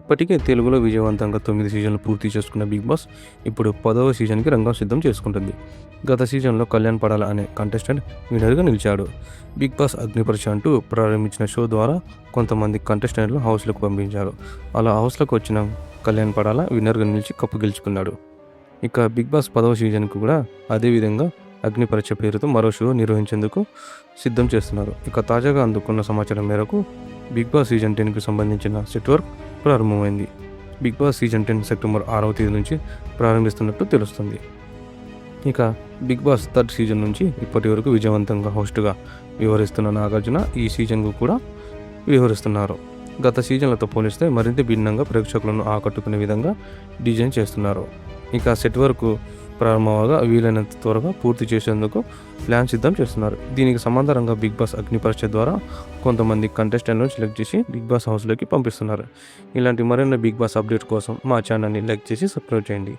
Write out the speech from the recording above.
ఇప్పటికే తెలుగులో విజయవంతంగా 9 సీజన్లు పూర్తి చేసుకున్న బిగ్ బాస్ ఇప్పుడు 10వ సీజన్‌కి రంగం సిద్ధం చేసుకుంటుంది. గత సీజన్‌లో కళ్యాణ్ పడాల అనే కంటెస్టెంట్ విన్నర్‌గా నిలిచాడు. బిగ్ బాస్ అగ్నిపరీక్ష అంటూ ప్రారంభించిన షో ద్వారా కొంతమంది కంటెస్టెంట్‌లను హౌస్‌లోకి పంపించారు. అలా హౌస్‌లోకి వచ్చిన కళ్యాణ్ పడాల విన్నర్‌గా నిలిచి కప్పు గెలుచుకున్నాడు. ఇక బిగ్ బాస్ 10వ సీజన్‌కు కూడా అదే విధంగా అగ్నిపరీక్ష పేరుతో మరో షో నిర్వహించేందుకు సిద్ధం చేస్తున్నారు. ఇక తాజాగా అందుకున్న సమాచారం మేరకు బిగ్ బాస్ సీజన్ 10కి సంబంధించిన సెట్ వర్క్ ప్రారంభమైంది. బిగ్ బాస్ సీజన్ 10 సెప్టెంబర్ 6వ తేదీ నుంచి ప్రారంభిస్తున్నట్టు తెలుస్తుంది. ఇక బిగ్ బాస్ థర్డ్ సీజన్ నుంచి ఇప్పటి వరకు విజయవంతంగా హోస్ట్గా వ్యవహరిస్తున్న నాగార్జున ఈ సీజన్కు కూడా వ్యవహరిస్తున్నారు. గత సీజన్లతో పోలిస్తే మరింత భిన్నంగా ప్రేక్షకులను ఆకట్టుకునే విధంగా డిజైన్ చేస్తున్నారు. ఇక సెట్ వరకు ప్రారంభంగా వీలైనంత త్వరగా పూర్తి చేసేందుకు ప్లాన్ సిద్ధం చేస్తున్నారు. దీనికి సమాంతరంగా బిగ్ బాస్ అగ్నిపరీక్ష ద్వారా కొంతమంది కంటెస్టెంట్లను సెలెక్ట్ చేసి బిగ్ బాస్ హౌస్లోకి పంపిస్తున్నారు. ఇలాంటి మరిన్ని బిగ్ బాస్ అప్డేట్ కోసం మా ఛానల్ని లైక్ చేసి సబ్స్క్రైబ్ చేయండి.